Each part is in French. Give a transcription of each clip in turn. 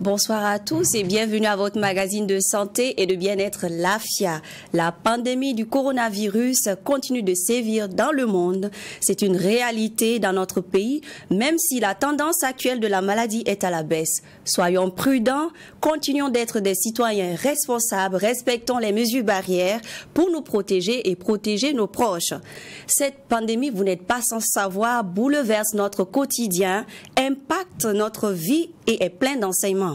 Bonsoir à tous et bienvenue à votre magazine de santé et de bien-être LAFIA. La pandémie du coronavirus continue de sévir dans le monde. C'est une réalité dans notre pays, même si la tendance actuelle de la maladie est à la baisse. Soyons prudents, continuons d'être des citoyens responsables, respectons les mesures barrières pour nous protéger et protéger nos proches. Cette pandémie, vous n'êtes pas sans savoir, bouleverse notre quotidien, impacte notre vie et est plein d'enseignements.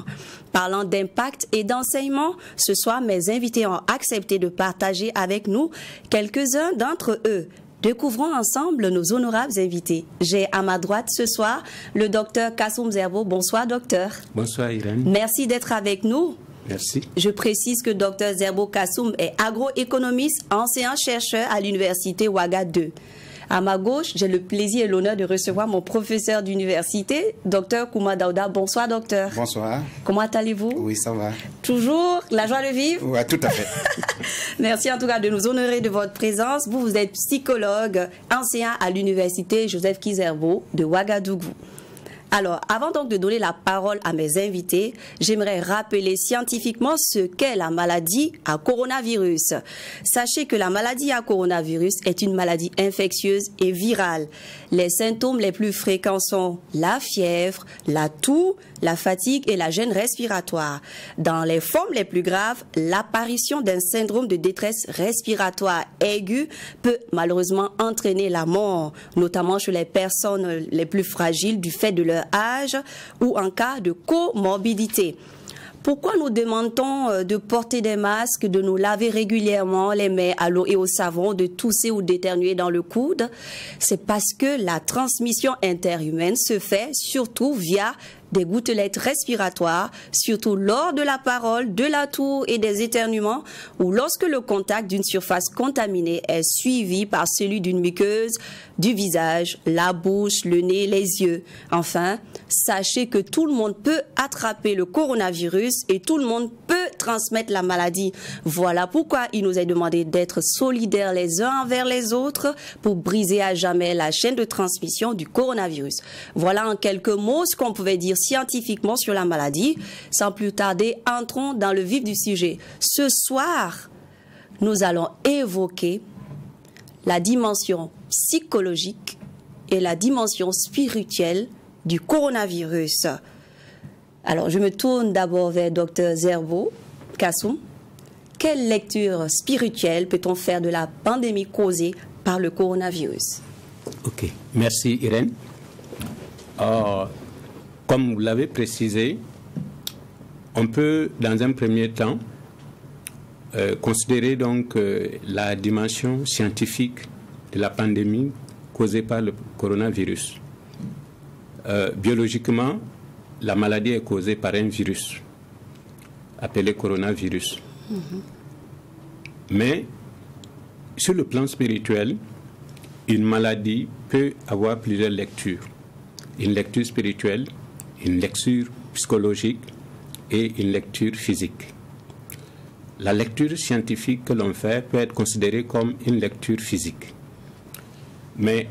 Parlant d'impact et d'enseignement, ce soir, mes invités ont accepté de partager avec nous quelques-uns d'entre eux. Découvrons ensemble nos honorables invités. J'ai à ma droite ce soir le docteur Kassoum Zerbo. Bonsoir, docteur. Bonsoir, Irène. Merci d'être avec nous. Merci. Je précise que docteur Zerbo Kassoum est agroéconomiste, enseignant-chercheur à l'université Ouaga 2. À ma gauche, j'ai le plaisir et l'honneur de recevoir mon professeur d'université, docteur Kouma Daouda. Bonsoir, docteur. Bonsoir. Comment allez-vous? Oui, ça va. Toujours la joie de vivre? Oui, tout à fait. Merci en tout cas de nous honorer de votre présence. Vous êtes psychologue, enseignant à l'université Joseph Kizerbo de Ouagadougou. Alors, avant donc de donner la parole à mes invités, j'aimerais rappeler scientifiquement ce qu'est la maladie à coronavirus. Sachez que la maladie à coronavirus est une maladie infectieuse et virale. Les symptômes les plus fréquents sont la fièvre, la toux, la fatigue et la gêne respiratoire. Dans les formes les plus graves, l'apparition d'un syndrome de détresse respiratoire aiguë peut malheureusement entraîner la mort, notamment chez les personnes les plus fragiles du fait de leur âge ou en cas de comorbidité. Pourquoi nous demandons de porter des masques, de nous laver régulièrement les mains à l'eau et au savon, de tousser ou d'éternuer dans le coude? C'est parce que la transmission interhumaine se fait surtout via des gouttelettes respiratoires, surtout lors de la parole, de la toux et des éternuements, ou lorsque le contact d'une surface contaminée est suivi par celui d'une muqueuse du visage, la bouche, le nez, les yeux. Enfin, sachez que tout le monde peut attraper le coronavirus et tout le monde peut transmettre la maladie. Voilà pourquoi il nous est demandé d'être solidaires les uns envers les autres pour briser à jamais la chaîne de transmission du coronavirus. Voilà en quelques mots ce qu'on pouvait dire scientifiquement sur la maladie. Sans plus tarder, entrons dans le vif du sujet. Ce soir, nous allons évoquer la dimension psychologique et la dimension spirituelle du coronavirus. Alors, je me tourne d'abord vers Dr Zerbo Kassoum. Quelle lecture spirituelle peut-on faire de la pandémie causée par le coronavirus? Ok, merci Irène. Comme vous l'avez précisé, on peut dans un premier temps considérer donc la dimension scientifique de la pandémie causée par le coronavirus. Biologiquement, la maladie est causée par un virus appelé coronavirus. Mais sur le plan spirituel, une maladie peut avoir plusieurs lectures. Une lecture spirituelle, une lecture psychologique et une lecture physique. La lecture scientifique que l'on fait peut être considérée comme une lecture physique. Mais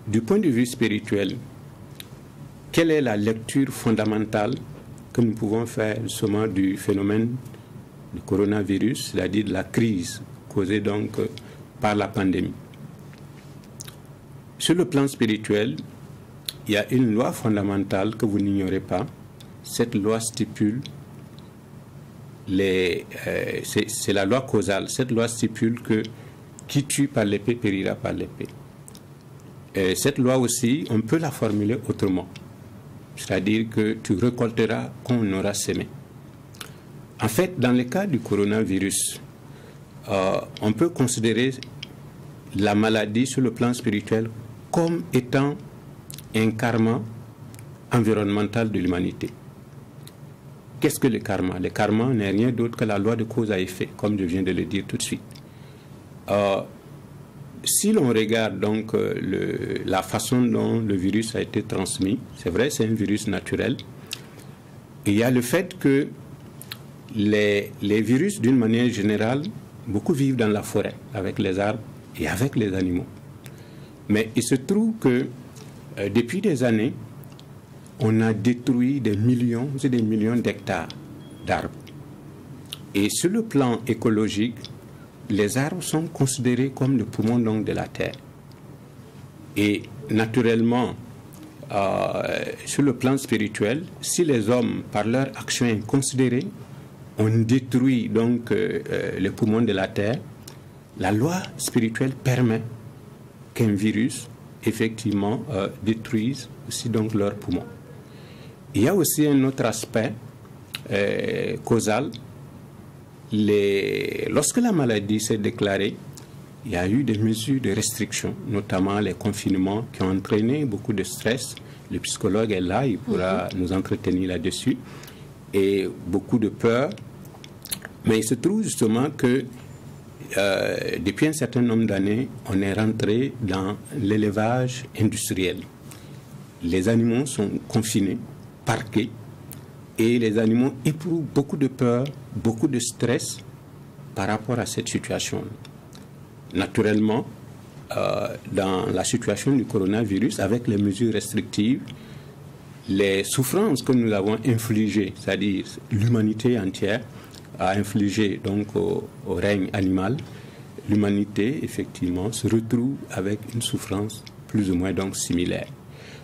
du point de vue spirituel, quelle est la lecture fondamentale que nous pouvons faire justement du phénomène du coronavirus, c'est-à-dire de la crise causée donc par la pandémie? Sur le plan spirituel, il y a une loi fondamentale que vous n'ignorez pas. Cette loi stipule, c'est la loi causale. Cette loi stipule que qui tue par l'épée périra par l'épée. Cette loi aussi, on peut la formuler autrement. C'est-à-dire que tu récolteras qu'on aura semé. En fait, dans le cas du coronavirus, on peut considérer la maladie sur le plan spirituel comme étant un karma environnemental de l'humanité. Qu'est-ce que le karma? Le karma n'est rien d'autre que la loi de cause à effet, comme je viens de le dire tout de suite. Si l'on regarde donc la façon dont le virus a été transmis, c'est vrai, c'est un virus naturel. Il y a le fait que les virus, d'une manière générale, beaucoup vivent dans la forêt, avec les arbres et avec les animaux. Mais il se trouve que depuis des années, on a détruit des millions et des millions d'hectares d'arbres. Et sur le plan écologique, les arbres sont considérés comme le poumon donc, de la terre. Et naturellement, sur le plan spirituel, si les hommes, par leur action inconsidérée, on détruit donc le poumon de la terre, la loi spirituelle permet qu'un virus, effectivement, détruise aussi donc leur poumon. Il y a aussi un autre aspect causal. Lorsque la maladie s'est déclarée, il y a eu des mesures de restriction, notamment les confinements qui ont entraîné beaucoup de stress. Le psychologue est là, il pourra nous entretenir là-dessus. Et beaucoup de peur. Mais il se trouve justement que depuis un certain nombre d'années, on est rentré dans l'élevage industriel. Les animaux sont confinés, parqués, et les animaux éprouvent beaucoup de peur, beaucoup de stress par rapport à cette situation. Naturellement, dans la situation du coronavirus, avec les mesures restrictives, les souffrances que nous avons infligées, c'est-à-dire l'humanité entière, a infligé donc au règne animal, l'humanité effectivement se retrouve avec une souffrance plus ou moins donc similaire.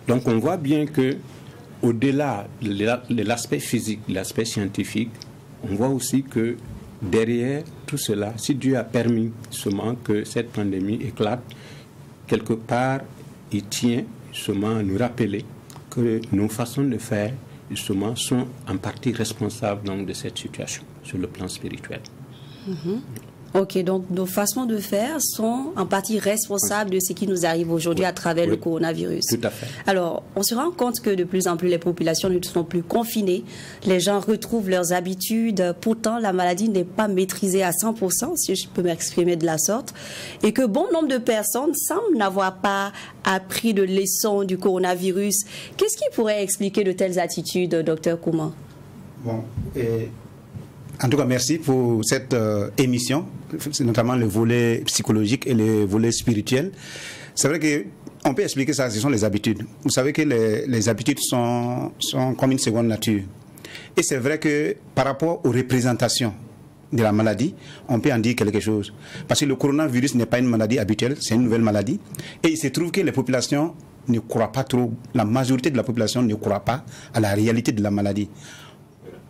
Donc on voit bien que au-delà de l'aspect physique, de l'aspect scientifique, on voit aussi que derrière tout cela, si Dieu a permis seulement que cette pandémie éclate, quelque part il tient seulement à nous rappeler que nos façons de faire justement sont en partie responsables donc, de cette situation sur le plan spirituel. Ok, donc nos façons de faire sont en partie responsables de ce qui nous arrive aujourd'hui à travers le coronavirus. Tout à fait. Alors, on se rend compte que de plus en plus les populations ne sont plus confinées, les gens retrouvent leurs habitudes, pourtant la maladie n'est pas maîtrisée à 100%, si je peux m'exprimer de la sorte, et que bon nombre de personnes semblent n'avoir pas appris de leçons du coronavirus. Qu'est-ce qui pourrait expliquer de telles attitudes, Dr Kouma? Bon, en tout cas, merci pour cette émission, notamment le volet psychologique et le volet spirituel. C'est vrai qu'on peut expliquer ça, ce sont les habitudes. Vous savez que les habitudes sont comme une seconde nature. Et c'est vrai que par rapport aux représentations de la maladie, on peut en dire quelque chose. Parce que le coronavirus n'est pas une maladie habituelle, c'est une nouvelle maladie. Et il se trouve que les populations ne croient pas trop, la majorité de la population ne croit pas à la réalité de la maladie.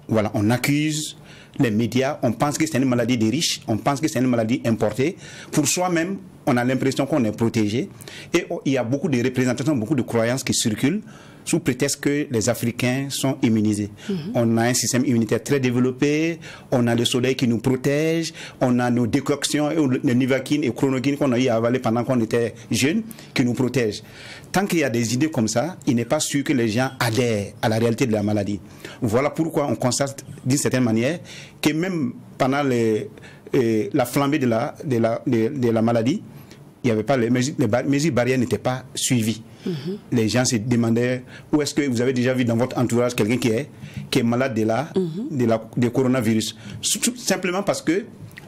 Voilà, on accuse les médias, on pense que c'est une maladie des riches, on pense que c'est une maladie importée. Pour soi-même, on a l'impression qu'on est protégé. Et il y a beaucoup de représentations, beaucoup de croyances qui circulent sous prétexte que les Africains sont immunisés. On a un système immunitaire très développé, on a le soleil qui nous protège, on a nos décoctions, les nivaquines et chronoquines qu'on a eu à avaler pendant qu'on était jeunes, qui nous protègent. Tant qu'il y a des idées comme ça, il n'est pas sûr que les gens adhèrent à la réalité de la maladie. Voilà pourquoi on constate d'une certaine manière que même pendant la flambée de la maladie, il y avait pas les mesures barrières n'étaient pas suivies. Les gens se demandaient où est-ce que vous avez déjà vu dans votre entourage quelqu'un qui est malade de coronavirus. Simplement parce que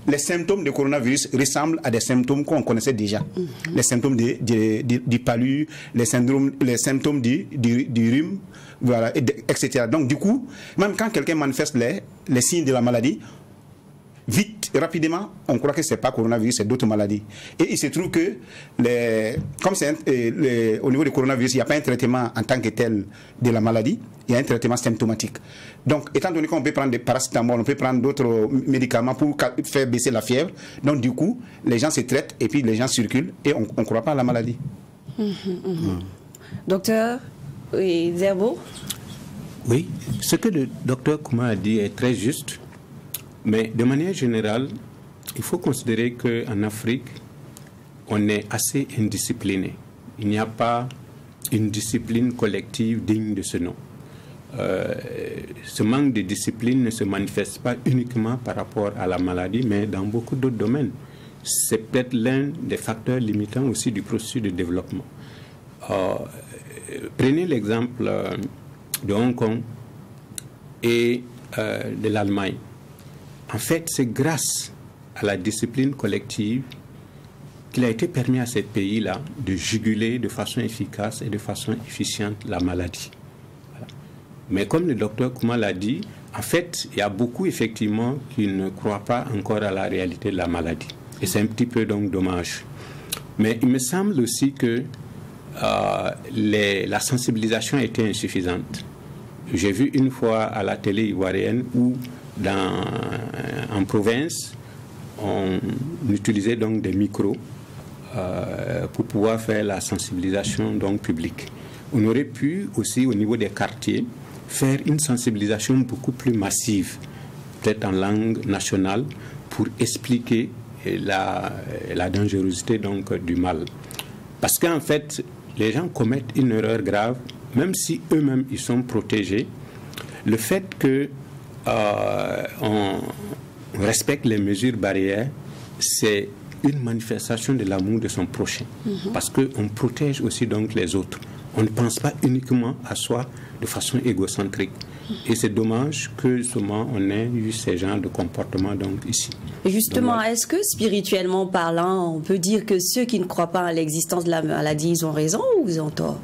les symptômes du coronavirus ressemblent à des symptômes qu'on connaissait déjà. Les symptômes du palu, les symptômes du rhume, voilà, etc. Donc du coup, même quand quelqu'un manifeste les signes de la maladie, vite, rapidement, on croit que ce n'est pas coronavirus, c'est d'autres maladies. Et il se trouve que, comme c'est au niveau du coronavirus, il n'y a pas un traitement en tant que tel de la maladie, il y a un traitement symptomatique. Donc, étant donné qu'on peut prendre des paracétamol, on peut prendre d'autres médicaments pour faire baisser la fièvre, donc du coup, les gens se traitent et puis les gens circulent et on ne croit pas à la maladie. Docteur Zerbo? Oui, ce que le docteur Kouma a dit est très juste. Mais de manière générale, il faut considérer qu'en Afrique, on est assez indiscipliné. Il n'y a pas une discipline collective digne de ce nom. Ce manque de discipline ne se manifeste pas uniquement par rapport à la maladie, mais dans beaucoup d'autres domaines. C'est peut-être l'un des facteurs limitants aussi du processus de développement. Prenez l'exemple de Hong Kong et de l'Allemagne. En fait, c'est grâce à la discipline collective qu'il a été permis à ces pays-là de juguler de façon efficace et de façon efficiente la maladie. Voilà. Mais comme le docteur Kouma l'a dit, en fait, il y a beaucoup effectivement qui ne croient pas encore à la réalité de la maladie. Et c'est un petit peu donc dommage. Mais il me semble aussi que la sensibilisation a été insuffisante. J'ai vu une fois à la télé ivoirienne où en province, on utilisait donc des micros pour pouvoir faire la sensibilisation donc publique. On aurait pu aussi au niveau des quartiers faire une sensibilisation beaucoup plus massive, peut-être en langue nationale, pour expliquer la dangerosité donc du mal. Parce qu'en fait, les gens commettent une erreur grave, même si eux-mêmes ils sont protégés. Le fait que on respecte les mesures barrières, c'est une manifestation de l'amour de son prochain. Parce qu'on protège aussi donc les autres. On ne pense pas uniquement à soi de façon égocentrique. Et c'est dommage que justement on ait eu ces genres de comportements donc ici. Justement, est-ce que spirituellement parlant, on peut dire que ceux qui ne croient pas à l'existence de la maladie, ils ont raison ou ils ont tort?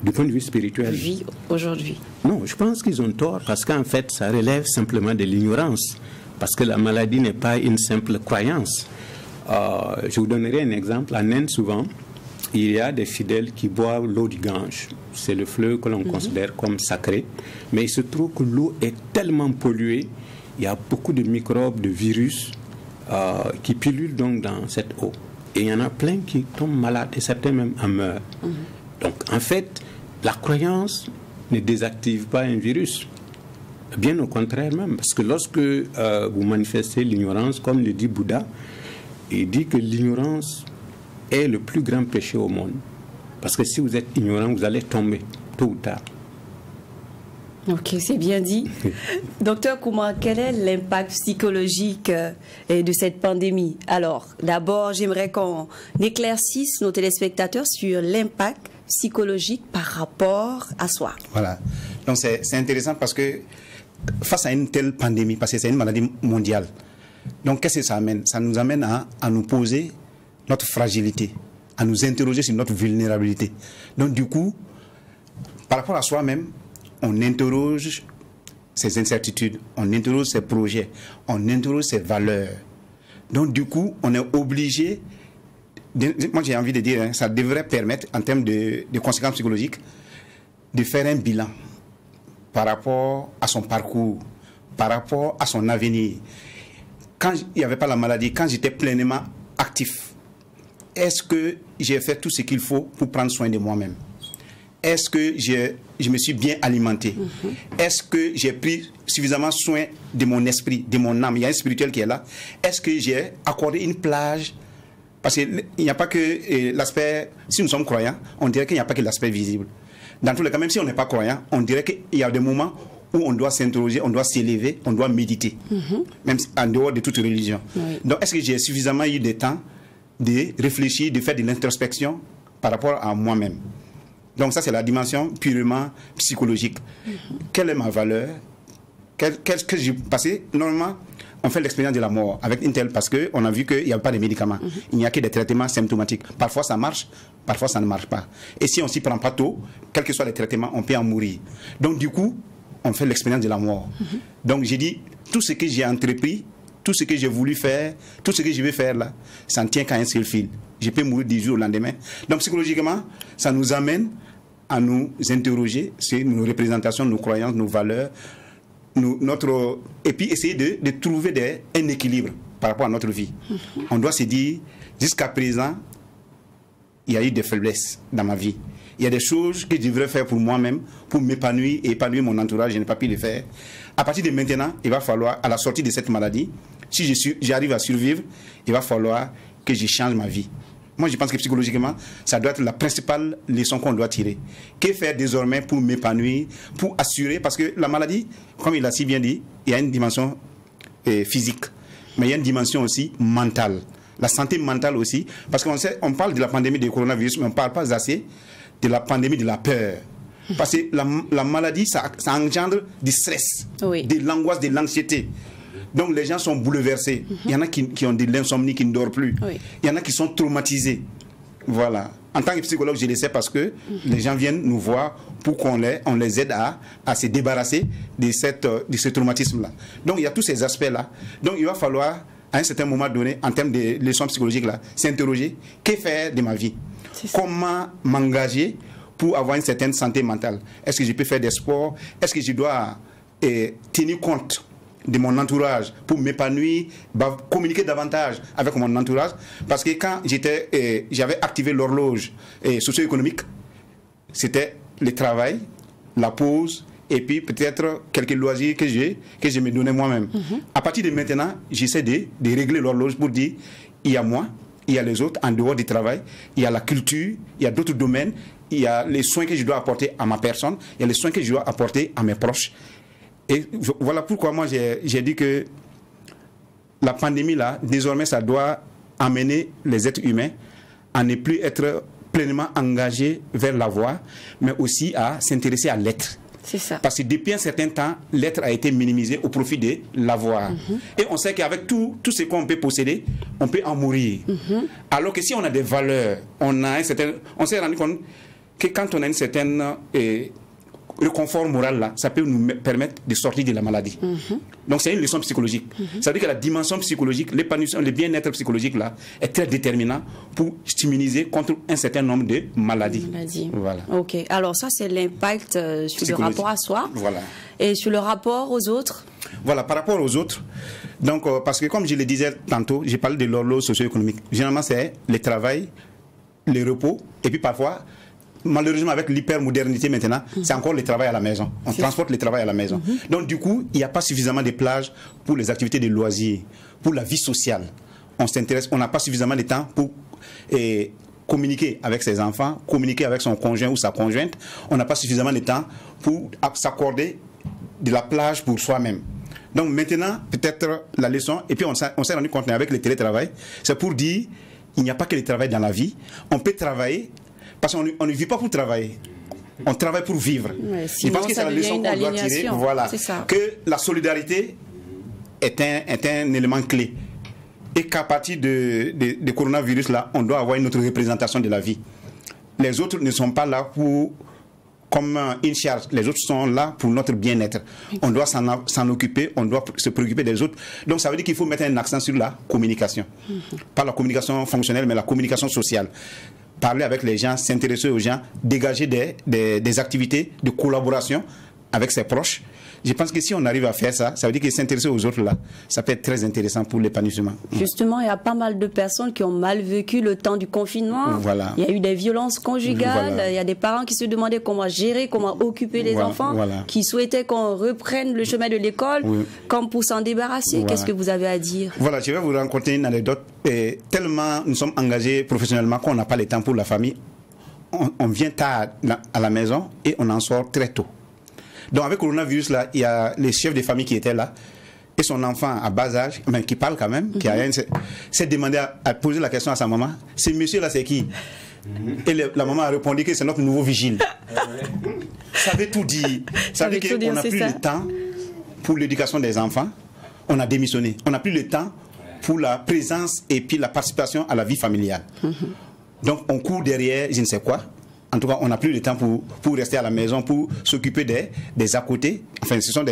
Du point de vue spirituel? Oui, aujourd'hui. Non, je pense qu'ils ont tort parce qu'en fait, ça relève simplement de l'ignorance. Parce que la maladie n'est pas une simple croyance. Je vous donnerai un exemple. En Inde, souvent, il y a des fidèles qui boivent l'eau du Gange. C'est le fleuve que l'on considère comme sacré. Mais il se trouve que l'eau est tellement polluée, il y a beaucoup de microbes, de virus qui pullulent donc dans cette eau. Et il y en a plein qui tombent malades et certains même en meurent. Donc, en fait, la croyance ne désactive pas un virus. Bien au contraire même, parce que lorsque vous manifestez l'ignorance, comme le dit Bouddha, il dit que l'ignorance est le plus grand péché au monde. Parce que si vous êtes ignorant, vous allez tomber, tôt ou tard. Ok, c'est bien dit. Docteur Kouma, quel est l'impact psychologique de cette pandémie? Alors, d'abord, j'aimerais qu'on éclaircisse nos téléspectateurs sur l'impact psychologique par rapport à soi. Voilà. Donc, c'est intéressant parce que face à une telle pandémie, parce que c'est une maladie mondiale, donc qu'est-ce que ça amène? Ça nous amène à nous poser notre fragilité, à nous interroger sur notre vulnérabilité. Donc, du coup, par rapport à soi-même, on interroge ses incertitudes, on interroge ses projets, on interroge ses valeurs. Donc, du coup, on est obligé, moi j'ai envie de dire, ça devrait permettre, en termes de conséquences psychologiques, de faire un bilan par rapport à son parcours, par rapport à son avenir. Quand il n'y avait pas la maladie, quand j'étais pleinement actif, est-ce que j'ai fait tout ce qu'il faut pour prendre soin de moi-même? Est-ce que je me suis bien alimenté? Est-ce que j'ai pris suffisamment soin de mon esprit, de mon âme? Il y a un spirituel qui est là. Est-ce que j'ai accordé une plage? Parce qu'il n'y a pas que l'aspect... Si nous sommes croyants, on dirait qu'il n'y a pas que l'aspect visible. Dans tous les cas, même si on n'est pas croyant, on dirait qu'il y a des moments où on doit s'interroger, on doit s'élever, on doit méditer, même en dehors de toute religion. Oui. Donc, est-ce que j'ai suffisamment eu de temps de réfléchir, de faire de l'introspection par rapport à moi-même? Donc ça, c'est la dimension purement psychologique. Quelle est ma valeur? Qu'est-ce que j'ai passé? Normalement, on fait l'expérience de la mort avec Intel parce qu'on a vu qu'il n'y a pas de médicaments. Il n'y a que des traitements symptomatiques. Parfois, ça marche, parfois, ça ne marche pas. Et si on ne s'y prend pas tôt, quels que soient les traitements, on peut en mourir. Donc, du coup, on fait l'expérience de la mort. Donc, j'ai dit, tout ce que j'ai entrepris, tout ce que j'ai voulu faire, tout ce que je vais faire là, ça ne tient qu'à un seul fil. Je peux mourir 10 jours au lendemain. Donc, psychologiquement, ça nous amène à nous interroger sur nos représentations, nos croyances, nos valeurs, et puis essayer de trouver un équilibre par rapport à notre vie. On doit se dire, jusqu'à présent, il y a eu des faiblesses dans ma vie. Il y a des choses que je devrais faire pour moi-même, pour m'épanouir et épanouir mon entourage, je n'ai pas pu le faire. À partir de maintenant, il va falloir, à la sortie de cette maladie, si j'arrive à survivre, il va falloir que je change ma vie. Moi, je pense que psychologiquement, ça doit être la principale leçon qu'on doit tirer. Que faire désormais pour m'épanouir, pour assurer, parce que la maladie, comme il a si bien dit, il y a une dimension physique, mais il y a une dimension aussi mentale. La santé mentale aussi, parce qu'on parle de la pandémie du coronavirus, mais on ne parle pas assez de la pandémie de la peur. Parce que la maladie, ça engendre du stress, de l'angoisse, de l'anxiété. Donc les gens sont bouleversés. Il y en a qui ont de l'insomnie, qui ne dorment plus. Il y en a qui sont traumatisés. Voilà. En tant que psychologue, je le sais parce que les gens viennent nous voir pour qu'on les aide à se débarrasser de ce traumatisme-là. Donc, il y a tous ces aspects-là. Donc, il va falloir, à un certain moment donné, en termes de leçons psychologiques-là, s'interroger, que faire de ma vie? Comment m'engager pour avoir une certaine santé mentale? Est-ce que je peux faire des sports? Est-ce que je dois tenir compte de mon entourage pour m'épanouir, communiquer davantage avec mon entourage? Parce que quand j'avais activé l'horloge socio-économique, c'était le travail, la pause, et puis peut-être quelques loisirs que je me donnais moi-même. À partir de maintenant, j'essaie de régler l'horloge pour dire, il y a moi, il y a les autres en dehors du travail, il y a la culture, il y a d'autres domaines, il y a les soins que je dois apporter à ma personne, il y a les soins que je dois apporter à mes proches. Et voilà pourquoi moi j'ai dit que la pandémie là, désormais ça doit amener les êtres humains à ne plus être pleinement engagés vers l'avoir, mais aussi à s'intéresser à l'être. C'est ça. Parce que depuis un certain temps, l'être a été minimisé au profit de l'avoir. Et on sait qu'avec tout ce qu'on peut posséder, on peut en mourir. Alors que si on a des valeurs, on s'est rendu compte que quand on a une certaine le confort moral là, ça peut nous permettre de sortir de la maladie. Donc c'est une leçon psychologique. Ça veut dire que la dimension psychologique, l'épanouissement, le bien-être psychologique là, est très déterminant pour immuniser contre un certain nombre de maladies. Voilà. Ok. Alors ça c'est l'impact sur le rapport à soi. Voilà. Et sur le rapport aux autres. Voilà, par rapport aux autres. Donc parce que comme je le disais tantôt, j'ai parlé de l'horloge socio-économique. Généralement c'est le travail, le repos, et puis parfois, malheureusement, avec l'hypermodernité maintenant, c'est encore le travail à la maison. On transporte le travail à la maison. Donc, du coup, il n'y a pas suffisamment de plages pour les activités de loisirs, pour la vie sociale. On n'a pas suffisamment de temps pour communiquer avec ses enfants, communiquer avec son conjoint ou sa conjointe. On n'a pas suffisamment de temps pour s'accorder de la plage pour soi-même. Donc, maintenant, peut-être la leçon, et puis on s'est rendu compte avec le télétravail, c'est pour dire il n'y a pas que le travail dans la vie. On peut travailler. Parce qu'on ne vit pas pour travailler. On travaille pour vivre. Je pense que c'est la leçon qu'on doit tirer. Voilà. Que la solidarité est un élément clé. Et qu'à partir de coronavirus, là, on doit avoir une autre représentation de la vie. Les autres ne sont pas là comme une charge. Les autres sont là pour notre bien-être. On doit s'en occuper, on doit se préoccuper des autres. Donc ça veut dire qu'il faut mettre un accent sur la communication. Pas la communication fonctionnelle, mais la communication sociale. Parler avec les gens, s'intéresser aux gens, dégager des activités de collaboration avec ses proches. Je pense que si on arrive à faire ça, ça veut dire que s'intéresser aux autres là, ça peut être très intéressant pour l'épanouissement. Justement, il y a pas mal de personnes qui ont mal vécu le temps du confinement. Voilà. Il y a eu des violences conjugales, il y a des parents qui se demandaient comment gérer, comment occuper les enfants, qui souhaitaient qu'on reprenne le chemin de l'école, comme pour s'en débarrasser. Qu'est-ce que vous avez à dire? Voilà, je vais vous raconter une anecdote. Tellement nous sommes engagés professionnellement qu'on n'a pas le temps pour la famille, on vient tard à la maison et on en sort très tôt. Donc avec le coronavirus, là, il y a les chefs de famille qui étaient là, et son enfant à bas âge, mais qui parle quand même, qui s'est demandé à poser la question à sa maman, ce monsieur-là, c'est qui? Et la maman a répondu que c'est notre nouveau vigile. Ça veut tout dire. Ça veut dire qu'on n'a plus le temps pour l'éducation des enfants, on a démissionné. On n'a plus le temps pour la présence et puis la participation à la vie familiale. Donc on court derrière, je ne sais quoi. En tout cas, on n'a plus le temps pour rester à la maison, pour s'occuper des à côté. Enfin, ce sont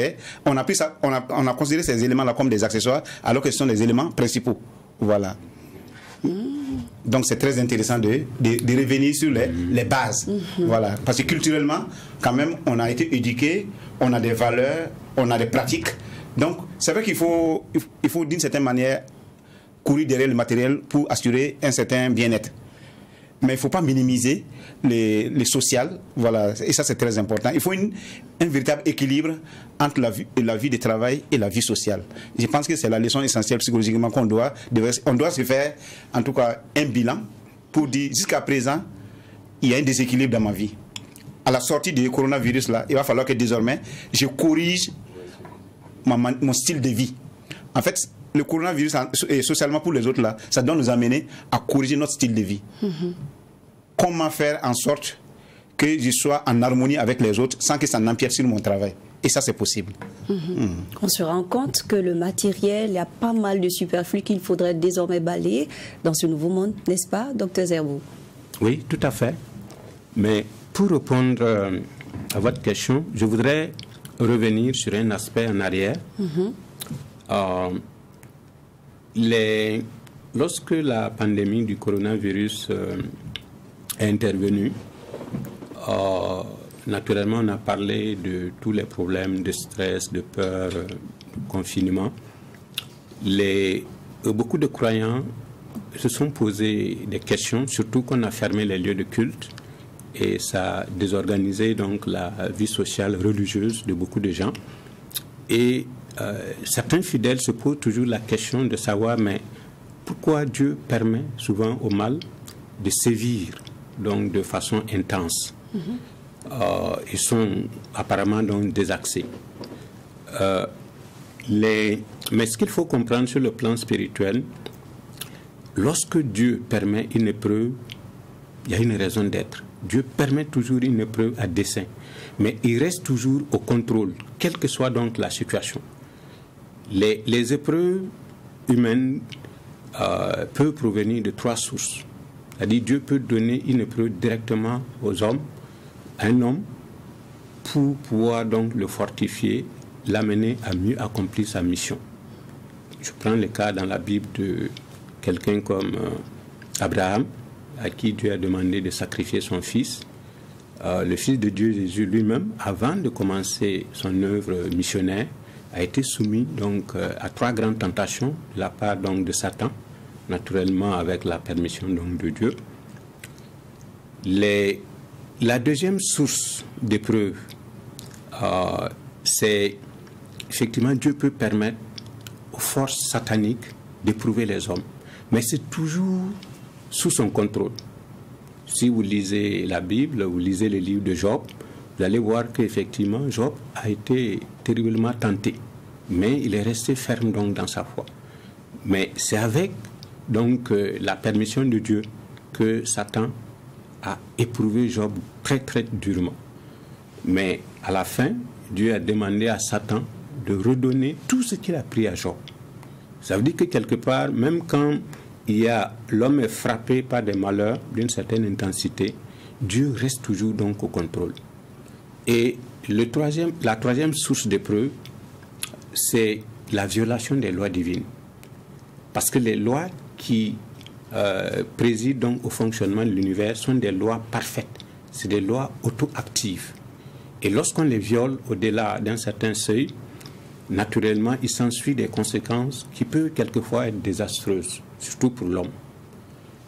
on a considéré ces éléments-là comme des accessoires, alors que ce sont des éléments principaux. Voilà. Donc, c'est très intéressant de revenir sur les bases. Voilà. Parce que culturellement, quand même, on a été éduqués, on a des valeurs, on a des pratiques. Donc, c'est vrai qu'il faut d'une certaine manière courir derrière le matériel pour assurer un certain bien-être. Mais il ne faut pas minimiser les sociales, voilà, et ça c'est très important. Il faut un véritable équilibre entre la vie de travail et la vie sociale. Je pense que c'est la leçon essentielle psychologiquement qu'on doit se faire, en tout cas, un bilan pour dire jusqu'à présent, il y a un déséquilibre dans ma vie. À la sortie du coronavirus, là, il va falloir que désormais, je corrige mon style de vie. En fait, le coronavirus, et socialement pour les autres, là, ça doit nous amener à corriger notre style de vie. Comment faire en sorte que je sois en harmonie avec les autres sans que ça n'empiète sur mon travail. Et ça, c'est possible. On se rend compte que le matériel, il y a pas mal de superflu qu'il faudrait désormais balayer dans ce nouveau monde, n'est-ce pas, Dr Zerbo? Oui, tout à fait. Mais pour répondre à votre question, je voudrais revenir sur un aspect en arrière. Lorsque la pandémie du coronavirus est intervenue, naturellement, on a parlé de tous les problèmes de stress, de peur, de confinement. Beaucoup de croyants se sont posés des questions, surtout qu'on a fermé les lieux de culte et ça a désorganisé donc la vie sociale religieuse de beaucoup de gens. Et certains fidèles se posent toujours la question de savoir, mais pourquoi Dieu permet souvent au mal de sévir donc de façon intense. Ils sont apparemment donc désaxés. Mais ce qu'il faut comprendre sur le plan spirituel, lorsque Dieu permet une épreuve, il y a une raison d'être. Dieu permet toujours une épreuve à dessein, mais il reste toujours au contrôle, quelle que soit donc la situation. Les épreuves humaines peuvent provenir de 3 sources. C'est-à-dire Dieu peut donner une épreuve directement aux hommes, à un homme, pour pouvoir donc le fortifier, l'amener à mieux accomplir sa mission. Je prends le cas dans la Bible de quelqu'un comme Abraham, à qui Dieu a demandé de sacrifier son fils. Le Fils de Dieu, Jésus lui-même, avant de commencer son œuvre missionnaire, a été soumis donc à 3 grandes tentations de la part donc de Satan, naturellement avec la permission donc de Dieu. La deuxième source d'épreuve, c'est effectivement Dieu peut permettre aux forces sataniques d'éprouver les hommes, mais c'est toujours sous son contrôle. Si vous lisez la Bible, vous lisez les livres de Job, vous allez voir qu'effectivement Job a été terriblement tenté, mais il est resté ferme donc dans sa foi. Mais c'est avec donc la permission de Dieu que Satan a éprouvé Job très très durement. Mais à la fin, Dieu a demandé à Satan de redonner tout ce qu'il a pris à Job. Ça veut dire que quelque part, même quand l'homme est frappé par des malheurs d'une certaine intensité, Dieu reste toujours donc au contrôle. Et la troisième source d'épreuve, c'est la violation des lois divines. Parce que les lois qui président donc au fonctionnement de l'univers sont des lois parfaites, c'est des lois auto-actives. Et lorsqu'on les viole au-delà d'un certain seuil, naturellement, il s'ensuit des conséquences qui peuvent quelquefois être désastreuses, surtout pour l'homme.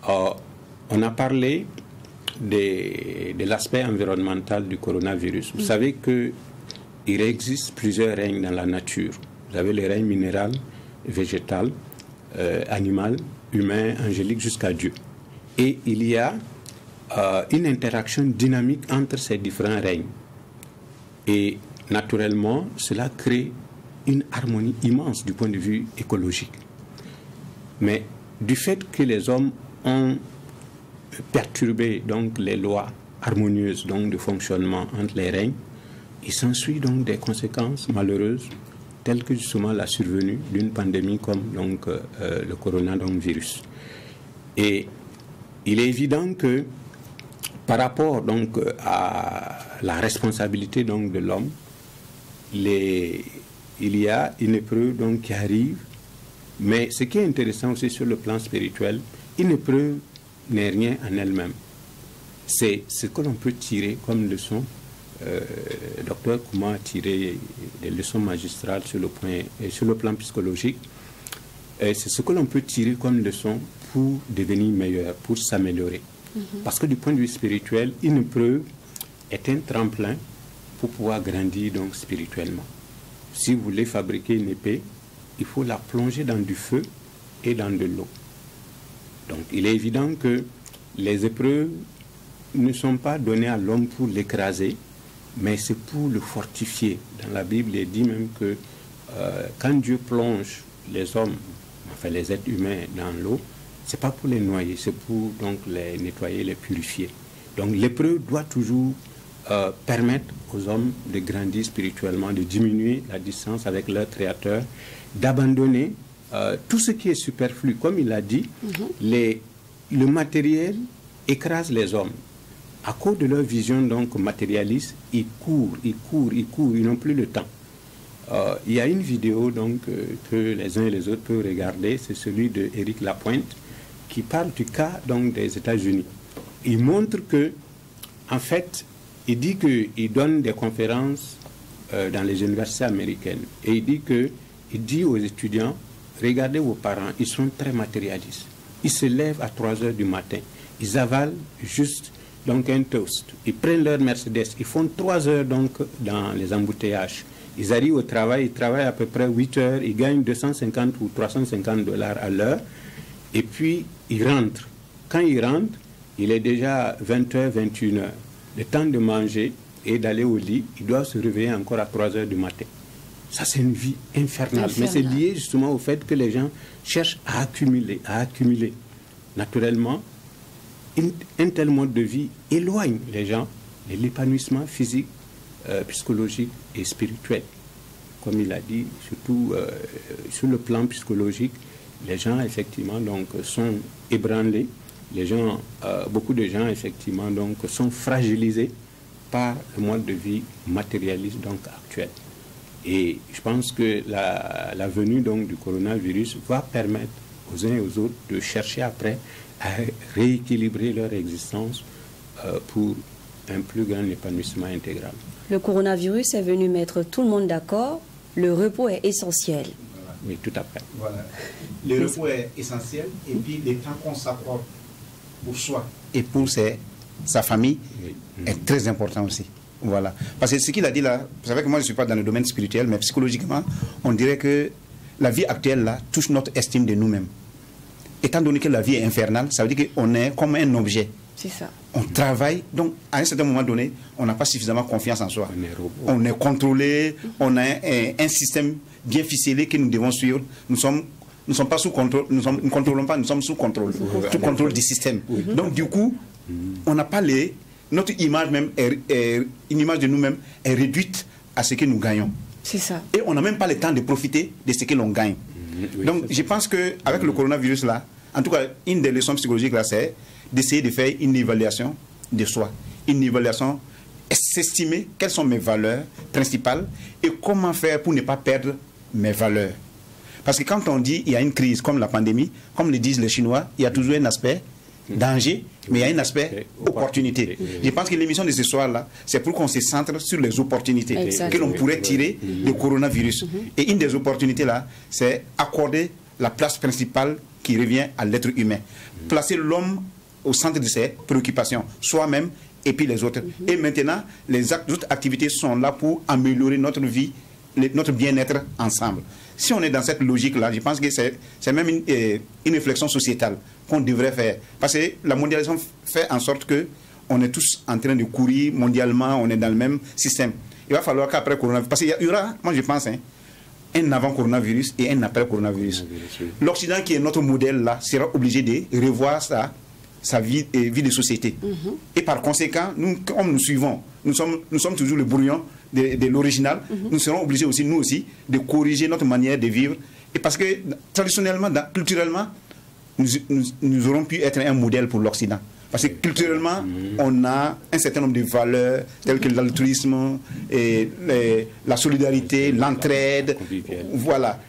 On a parlé de l'aspect environnemental du coronavirus. Vous savez qu'il existe plusieurs règnes dans la nature. Vous avez les règnes minéral, végétal, animal, humain, angélique, jusqu'à Dieu. Et il y a une interaction dynamique entre ces différents règnes. Et naturellement, cela crée une harmonie immense du point de vue écologique. Mais du fait que les hommes ont perturbé donc les lois harmonieuses donc de fonctionnement entre les règnes, il s'ensuit donc des conséquences malheureuses telles que justement la survenue d'une pandémie comme donc le coronavirus. Et il est évident que par rapport donc à la responsabilité donc de l'homme, il y a une épreuve donc qui arrive, mais ce qui est intéressant aussi sur le plan spirituel, une épreuve n'est rien en elle-même. C'est ce que l'on peut tirer comme leçon. Docteur Kouma a tiré des leçons magistrales sur le plan psychologique. C'est ce que l'on peut tirer comme leçon pour devenir meilleur, pour s'améliorer. Parce que du point de vue spirituel, une épreuve est un tremplin pour pouvoir grandir donc spirituellement. Si vous voulez fabriquer une épée, il faut la plonger dans du feu et dans de l'eau. Donc il est évident que les épreuves ne sont pas données à l'homme pour l'écraser, mais c'est pour le fortifier. Dans la Bible, il est dit même que quand Dieu plonge les hommes, enfin les êtres humains dans l'eau, c'est pas pour les noyer, c'est pour donc les nettoyer, les purifier. Donc l'épreuve doit toujours permettre aux hommes de grandir spirituellement, de diminuer la distance avec leur Créateur, d'abandonner tout ce qui est superflu. Comme il a dit, le matériel écrasent les hommes. À cause de leur vision donc matérialiste, ils courent, ils n'ont plus le temps. Il y a une vidéo donc que les uns et les autres peuvent regarder, c'est celui de Éric Lapointe qui parle du cas donc des États-Unis. Il montre que, en fait, il dit qu'il donne des conférences dans les universités américaines et il dit aux étudiants, regardez vos parents, ils sont très matérialistes. Ils se lèvent à 3 heures du matin, ils avalent juste donc un toast, ils prennent leur Mercedes, ils font 3 heures donc dans les embouteillages. Ils arrivent au travail, ils travaillent à peu près 8 heures, ils gagnent 250 ou 350 $ à l'heure, et puis ils rentrent. Quand ils rentrent, il est déjà 20h, 21h. Le temps de manger et d'aller au lit, ils doivent se réveiller encore à 3 heures du matin. Ça, c'est une vie infernale. Mais c'est lié justement au fait que les gens cherchent à accumuler, Naturellement, un tel mode de vie éloigne les gens de l'épanouissement physique, psychologique et spirituel. Comme il a dit, surtout sur le plan psychologique, les gens effectivement donc sont ébranlés. Les gens, beaucoup de gens effectivement donc sont fragilisés par le mode de vie matérialiste donc actuel. Et je pense que la venue donc du coronavirus va permettre aux uns et aux autres de chercher après à rééquilibrer leur existence pour un plus grand épanouissement intégral. Le coronavirus est venu mettre tout le monde d'accord. Le repos est essentiel. Oui, tout à fait. Voilà. Le repos est essentiel et puis le temps qu'on s'accorde pour soi et pour sa famille est très important aussi. Voilà. Parce que ce qu'il a dit là, vous savez que moi je ne suis pas dans le domaine spirituel, mais psychologiquement, on dirait que la vie actuelle là touche notre estime de nous-mêmes. Étant donné que la vie est infernale, ça veut dire qu'on est comme un objet. C'est ça. On travaille, donc à un certain moment donné, on n'a pas suffisamment confiance en soi. On est contrôlé, on a un système bien ficelé que nous devons suivre. Nous ne sommes pas sous contrôle, nous ne contrôlons pas, nous sommes sous contrôle. Sous contrôle du système. Donc du coup, on n'a pas notre image même, une image de nous-mêmes est réduite à ce que nous gagnons. C'est ça. Et on n'a même pas le temps de profiter de ce que l'on gagne. Donc je pense qu'avec le coronavirus là, en tout cas, une des leçons psychologiques là, c'est d'essayer de faire une évaluation de soi. Une évaluation, s'estimer quelles sont mes valeurs principales et comment faire pour ne pas perdre mes valeurs. Parce que quand on dit il y a une crise comme la pandémie, comme le disent les Chinois, il y a toujours un aspect danger, mais il y a un aspect opportunité. Je pense que l'émission de ce soir-là, c'est pour qu'on se centre sur les opportunités que l'on pourrait tirer du coronavirus. Et une des opportunités là, c'est accorder la place principale qui revient à l'être humain. Placer l'homme au centre de ses préoccupations, soi-même et puis les autres. Et maintenant, les autres activités sont là pour améliorer notre vie, notre bien-être ensemble. Si on est dans cette logique-là, je pense que c'est même une réflexion sociétale qu'on devrait faire. Parce que la mondialisation fait en sorte qu'on est tous en train de courir mondialement, on est dans le même système. Il va falloir qu'après coronavirus, parce qu'il y aura, moi je pense, un avant-coronavirus et un après-coronavirus. L'Occident, qui est notre modèle là, sera obligé de revoir sa vie de société. Et par conséquent, nous, comme nous suivons, nous sommes toujours le brouillon de l'original, nous serons obligés aussi, nous aussi, de corriger notre manière de vivre. Et parce que traditionnellement, culturellement, nous aurons pu être un modèle pour l'Occident. Parce que culturellement, on a un certain nombre de valeurs, telles que l'altruisme, la solidarité, l'entraide. Voilà.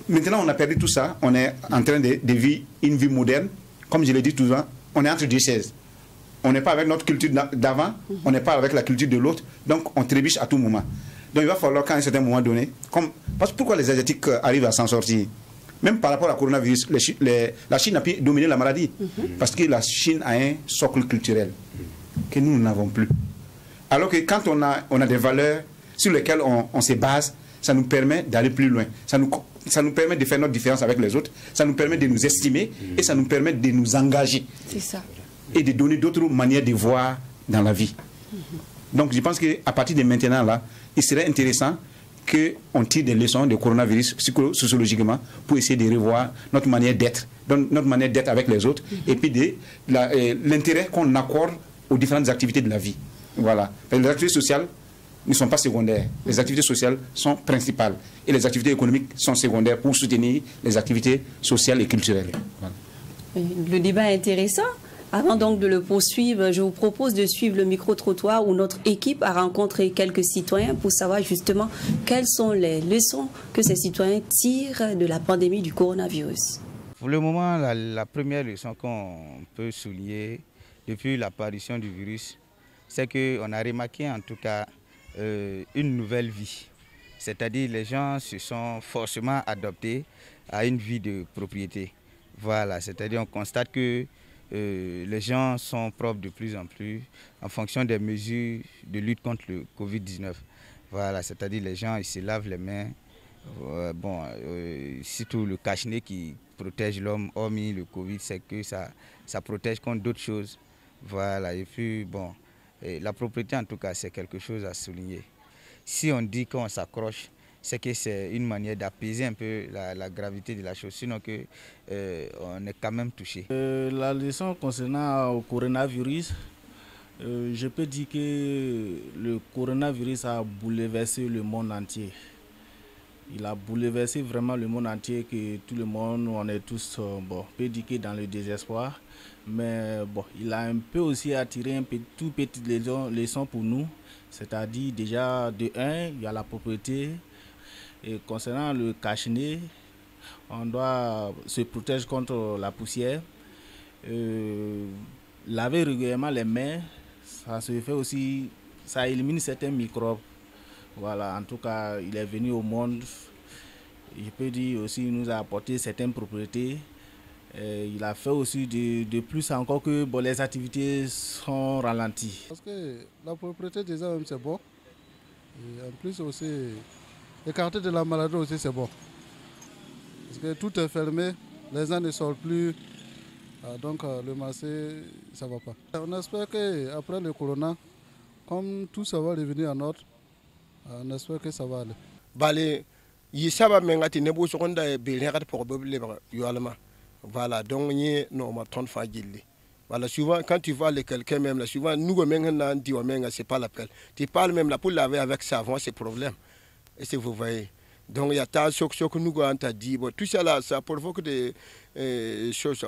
Maintenant, on a perdu tout ça. On est en train de vivre une vie moderne. Comme je l'ai dit tout le temps, on est entre deux chaises. On n'est pas avec notre culture d'avant, on n'est pas avec la culture de l'autre. Donc, on trébuche à tout moment. Donc, il va falloir qu'à un certain moment donné... Parce que pourquoi les Asiatiques arrivent à s'en sortir? Même par rapport à coronavirus, la Chine a pu dominer la maladie. Parce que la Chine a un socle culturel que nous n'avons plus. Alors que quand on a des valeurs sur lesquelles on se base, ça nous permet d'aller plus loin. Ça nous permet de faire notre différence avec les autres. Ça nous permet de nous estimer et ça nous permet de nous engager. C'est ça. Et de donner d'autres manières de voir dans la vie. Donc je pense qu'à partir de maintenant, là, il serait intéressant qu'on tire des leçons du coronavirus sociologiquement pour essayer de revoir notre manière d'être, notre manière d'être avec les autres, et puis l'intérêt qu'on accorde aux différentes activités de la vie. Voilà. Les activités sociales ne sont pas secondaires. Les activités sociales sont principales. Et les activités économiques sont secondaires pour soutenir les activités sociales et culturelles. Voilà. Le débat est intéressant. Avant donc de le poursuivre, je vous propose de suivre le micro-trottoir où notre équipe a rencontré quelques citoyens pour savoir justement quelles sont les leçons que ces citoyens tirent de la pandémie du coronavirus. Pour le moment, la première leçon qu'on peut souligner depuis l'apparition du virus, c'est qu'on a remarqué en tout cas une nouvelle vie. C'est-à-dire les gens se sont forcément adaptés à une vie de propriété. Voilà, c'est-à-dire on constate que les gens sont propres de plus en plus en fonction des mesures de lutte contre le Covid-19. Voilà, c'est-à-dire les gens ils se lavent les mains. Surtout le cache-nez qui protège l'homme, hormis le Covid, c'est que ça protège contre d'autres choses. Voilà, et puis bon, la propriété en tout cas c'est quelque chose à souligner. Si on dit qu'on s'accroche, c'est que c'est une manière d'apaiser un peu la gravité de la chose, sinon que, on est quand même touché. La leçon concernant le coronavirus, je peux dire que le coronavirus a bouleversé le monde entier. Il a bouleversé vraiment le monde entier, que tout le monde, on est tous, peut dire que dans le désespoir. Mais bon, il a un peu aussi attiré tout petite leçon pour nous. C'est-à-dire déjà de 1, il y a la propriété. Et concernant le cache-nez, on doit se protéger contre la poussière. Laver régulièrement les mains, ça se fait aussi, ça élimine certains microbes. Voilà, en tout cas, il est venu au monde. Je peux dire aussi, il nous a apporté certaines propriétés. Il a fait aussi de plus encore que les activités sont ralenties. Parce que la propriété déjà même c'est bon. Et en plus aussi, écarter de la maladie aussi c'est bon. Parce que tout est fermé, les gens ne sortent plus. Donc le marché, ça ne va pas. On espère qu'après le corona, comme tout ça va revenir en ordre, on espère que ça va aller. Balé, il savait même que ne bouge pas de bien pour voilà, donc non ma tonne fragile. Voilà, souvent quand tu vois quelqu'un même là, souvent nous même dit c'est pas l'appel. Tu parles même là pour laver avec savon, c'est problème. Et c'est vous voyez. Donc il y a tas de choses que nous avons dit. Bon, tout ça là, ça provoque des choses.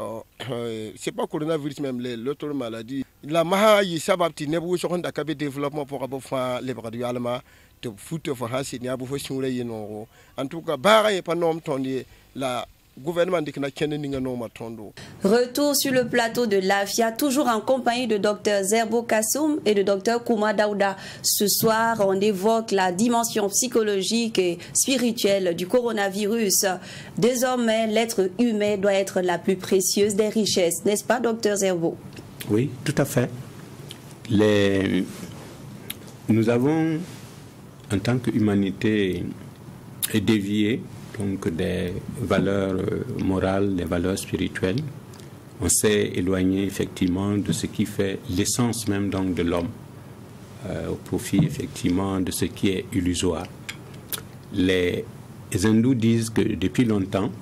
C'est pas coronavirus même, l'autre maladie. La maha il savait que ne bouge pas de développement pour avoir les bras du allemand. De foot for Hassi, en tout cas, barre et pas nom tourné la gouvernement de Retour sur le plateau de l'AFIA, toujours en compagnie de Dr Zerbo Kassoum et de Dr Kouma Daouda. Ce soir, on évoque la dimension psychologique et spirituelle du coronavirus. Désormais, l'être humain doit être la plus précieuse des richesses, n'est-ce pas, Dr Zerbo? Oui, tout à fait. Nous avons, en tant qu'humanité, dévié donc des valeurs morales, des valeurs spirituelles. On s'est éloigné effectivement de ce qui fait l'essence même donc de l'homme, au profit effectivement de ce qui est illusoire. Les hindous disent que depuis longtemps,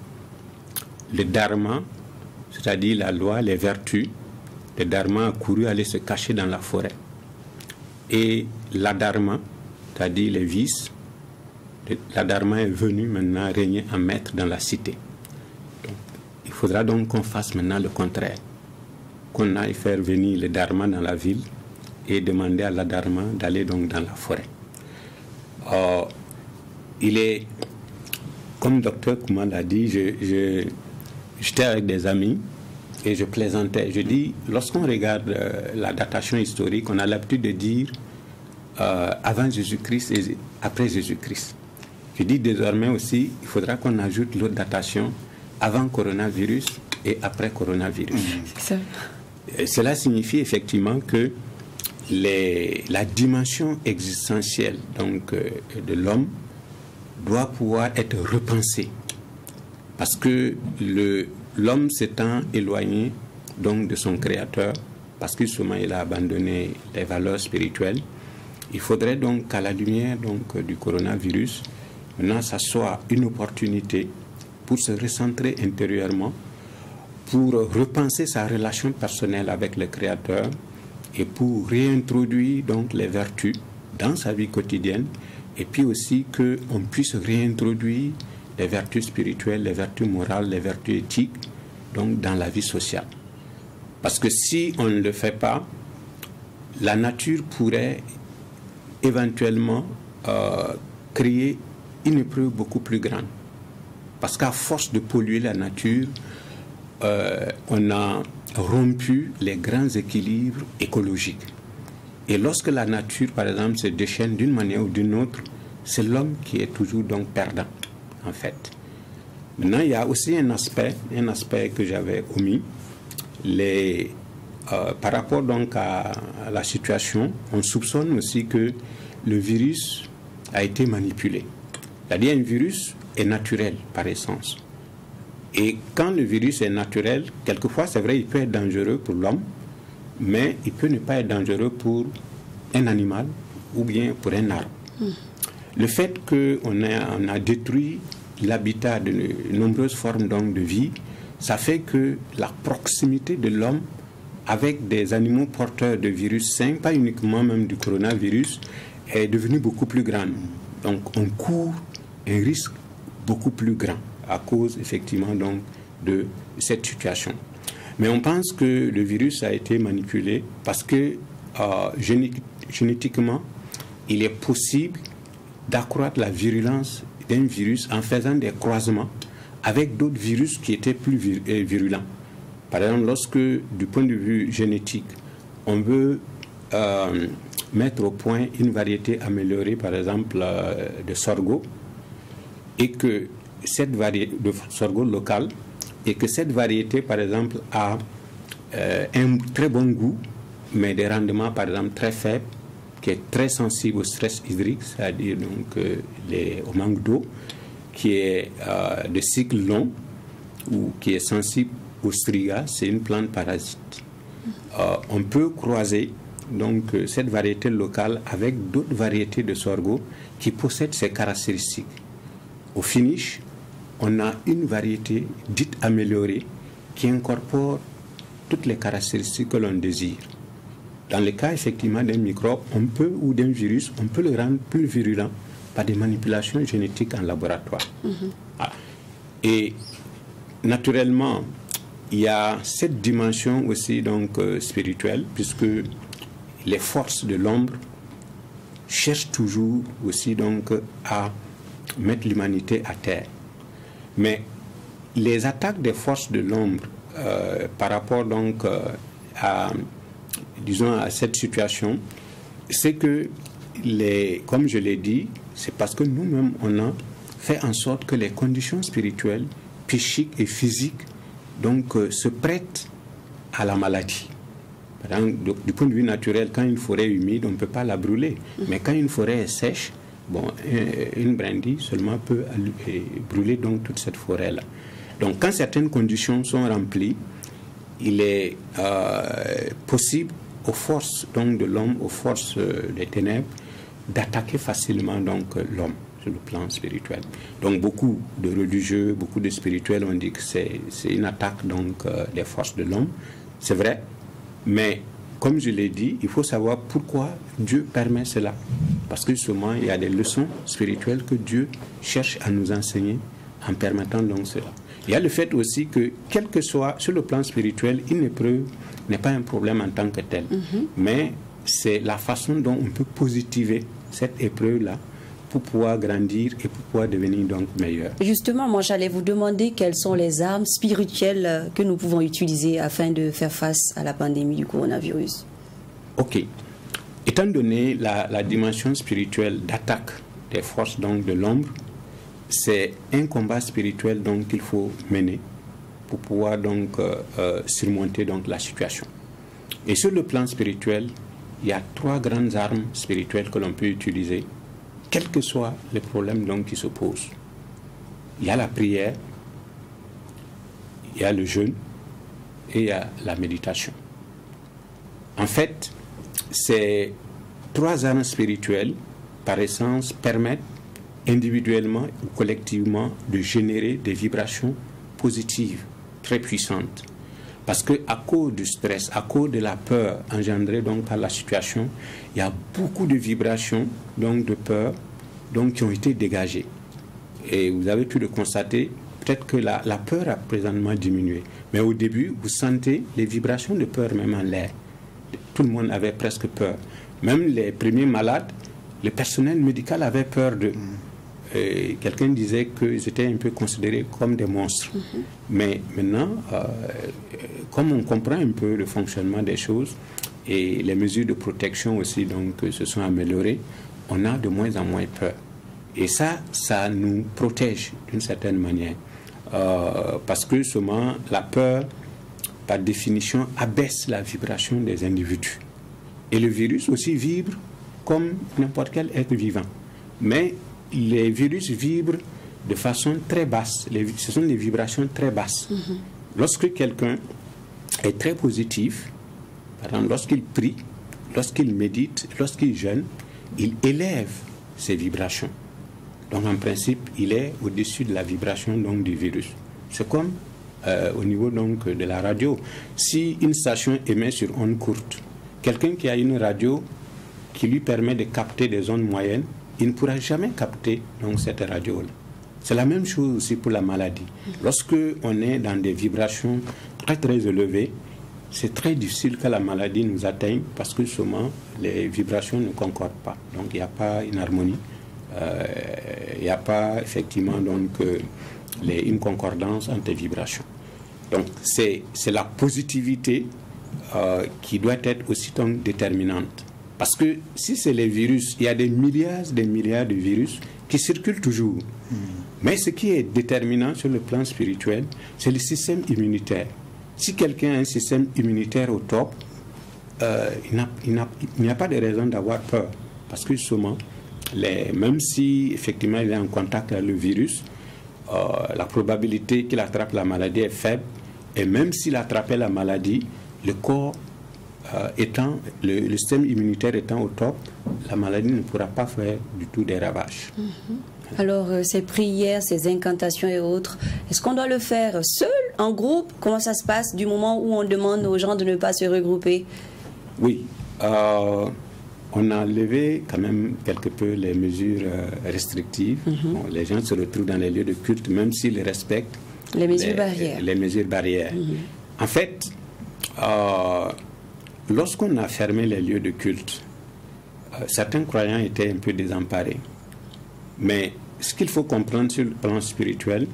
le dharma, c'est-à-dire la loi, les vertus, le dharma a couru aller se cacher dans la forêt. Et l'adharma, c'est-à-dire les vices, l'adharma est venu maintenant régner en maître dans la cité. Donc, il faudra donc qu'on fasse maintenant le contraire, qu'on aille faire venir le dharma dans la ville et demander à l'adharma d'aller donc dans la forêt. Il est, comme Dr Kouma l'a dit, j'étais avec des amis et je plaisantais. Je dis, lorsqu'on regarde la datation historique, on a l'habitude de dire avant Jésus-Christ et après Jésus-Christ. Je dis désormais aussi, il faudra qu'on ajoute l'autre datation avant coronavirus et après coronavirus. Cela signifie effectivement que la dimension existentielle donc, de l'homme doit pouvoir être repensée. Parce que l'homme s'étant éloigné donc, de son créateur, parce que justement il a abandonné les valeurs spirituelles, il faudrait donc qu'à la lumière donc, du coronavirus, maintenant, ça soit une opportunité pour se recentrer intérieurement, pour repenser sa relation personnelle avec le Créateur et pour réintroduire donc les vertus dans sa vie quotidienne et puis aussi qu'on puisse réintroduire les vertus spirituelles, les vertus morales, les vertus éthiques donc dans la vie sociale. Parce que si on ne le fait pas, la nature pourrait éventuellement créer une épreuve beaucoup plus grande. Parce qu'à force de polluer la nature, on a rompu les grands équilibres écologiques. Et lorsque la nature, par exemple, se déchaîne d'une manière ou d'une autre, c'est l'homme qui est toujours donc perdant, en fait. Maintenant, il y a aussi un aspect que j'avais omis. Par rapport donc à la situation, on soupçonne aussi que le virus a été manipulé. C'est-à-dire un virus est naturel par essence. Et quand le virus est naturel, quelquefois, c'est vrai, il peut être dangereux pour l'homme, mais il peut ne pas être dangereux pour un animal ou bien pour un arbre. Le fait qu'on a détruit l'habitat de nombreuses formes donc, de vie, ça fait que la proximité de l'homme avec des animaux porteurs de virus sains, pas uniquement même du coronavirus, est devenue beaucoup plus grande. Donc on court un risque beaucoup plus grand à cause effectivement donc de cette situation. Mais on pense que le virus a été manipulé parce que génétiquement, il est possible d'accroître la virulence d'un virus en faisant des croisements avec d'autres virus qui étaient plus virulents. Par exemple, lorsque, du point de vue génétique, on veut mettre au point une variété améliorée, par exemple, de sorgho, et que cette variété de sorgho local, et que cette variété, par exemple, a un très bon goût, mais des rendements, par exemple, très faibles, qui est très sensible au stress hydrique, c'est-à-dire donc au manque d'eau, qui est de cycle long, ou qui est sensible au striga, c'est une plante parasite. On peut croiser donc cette variété locale avec d'autres variétés de sorgho qui possèdent ces caractéristiques. Au finish, on a une variété dite améliorée qui incorpore toutes les caractéristiques que l'on désire. Dans le cas effectivement d'un microbe, ou d'un virus, on peut le rendre plus virulent par des manipulations génétiques en laboratoire. Voilà. Et naturellement, il y a cette dimension aussi donc spirituelle, puisque les forces de l'ombre cherchent toujours aussi donc à mettre l'humanité à terre. Mais les attaques des forces de l'ombre par rapport donc à cette situation, c'est que comme je l'ai dit, c'est parce que nous-mêmes on a fait en sorte que les conditions spirituelles, psychiques et physiques donc se prêtent à la maladie. Par exemple, du point de vue naturel, quand une forêt est humide, on ne peut pas la brûler. Mais quand une forêt est sèche, une brindille seulement peut brûler donc toute cette forêt-là. Donc quand certaines conditions sont remplies, il est possible aux forces donc de l'homme, aux forces des ténèbres, d'attaquer facilement donc l'homme sur le plan spirituel. Donc beaucoup de religieux, beaucoup de spirituels ont dit que c'est une attaque donc des forces de l'homme. C'est vrai, mais comme je l'ai dit, il faut savoir pourquoi Dieu permet cela. Parce que justement, il y a des leçons spirituelles que Dieu cherche à nous enseigner en permettant donc cela. Il y a le fait aussi que, quel que soit sur le plan spirituel, une épreuve n'est pas un problème en tant que tel. Mais c'est la façon dont on peut positiver cette épreuve-là pour pouvoir grandir et pour pouvoir devenir donc meilleur. Justement, moi j'allais vous demander quelles sont les armes spirituelles que nous pouvons utiliser afin de faire face à la pandémie du coronavirus. Ok. Étant donné la dimension spirituelle d'attaque des forces donc de l'ombre, c'est un combat spirituel donc qu'il faut mener pour pouvoir donc surmonter donc la situation. Et sur le plan spirituel, il y a 3 grandes armes spirituelles que l'on peut utiliser, quels que soient les problèmes donc qui se posent. Il y a la prière, il y a le jeûne et il y a la méditation. En fait, ces 3 armes spirituelles, par essence, permettent individuellement ou collectivement de générer des vibrations positives très puissantes. Parce qu'à cause du stress, à cause de la peur engendrée donc par la situation, il y a beaucoup de vibrations donc de peur donc qui ont été dégagées. Et vous avez pu le constater, peut-être que la peur a présentement diminué. Mais au début, vous sentez les vibrations de peur même en l'air. Tout le monde avait presque peur. Même les premiers malades, le personnel médical avait peur d'eux. Quelqu'un disait qu'ils étaient un peu considérés comme des monstres. Mais maintenant, comme on comprend un peu le fonctionnement des choses et les mesures de protection aussi donc, se sont améliorées, on a de moins en moins peur. Et ça nous protège d'une certaine manière. Parce que seulement la peur, par définition, abaisse la vibration des individus. Et le virus aussi vibre comme n'importe quel être vivant. Mais les virus vibrent de façon très basse. Ce sont des vibrations très basses. Lorsque quelqu'un est très positif, par exemple, lorsqu'il prie, lorsqu'il médite, lorsqu'il jeûne, il élève ses vibrations. Donc, en principe, il est au-dessus de la vibration donc, du virus. C'est comme au niveau donc, de la radio. Si une station émet sur ondes courtes, quelqu'un qui a une radio qui lui permet de capter des ondes moyennes, il ne pourra jamais capter donc, cette radio-là. C'est la même chose aussi pour la maladie. Lorsque on est dans des vibrations très très élevées, c'est très difficile que la maladie nous atteigne parce que souvent les vibrations ne concordent pas. Donc il n'y a pas une harmonie, il n'y a pas effectivement donc, une concordance entre les vibrations. Donc c'est la positivité qui doit être aussi donc, déterminante. Parce que si c'est les virus, il y a des milliards de virus qui circulent toujours. Mais ce qui est déterminant sur le plan spirituel, c'est le système immunitaire. Si quelqu'un a un système immunitaire au top, il n'y a pas de raison d'avoir peur. Parce que justement, même si effectivement il est en contact avec le virus, la probabilité qu'il attrape la maladie est faible. Et même s'il attrapait la maladie, le corps le système immunitaire étant au top, la maladie ne pourra pas faire du tout des ravages. Alors, ces prières, ces incantations et autres, est-ce qu'on doit le faire seul, en groupe? Comment ça se passe du moment où on demande aux gens de ne pas se regrouper? Oui, on a levé quand même quelque peu les mesures restrictives. Bon, les gens se retrouvent dans les lieux de culte, même s'ils respectent les mesures barrières. Les mesures barrières. En fait, lorsqu'on a fermé les lieux de culte, certains croyants étaient un peu désemparés. Mais ce qu'il faut comprendre sur le plan spirituel,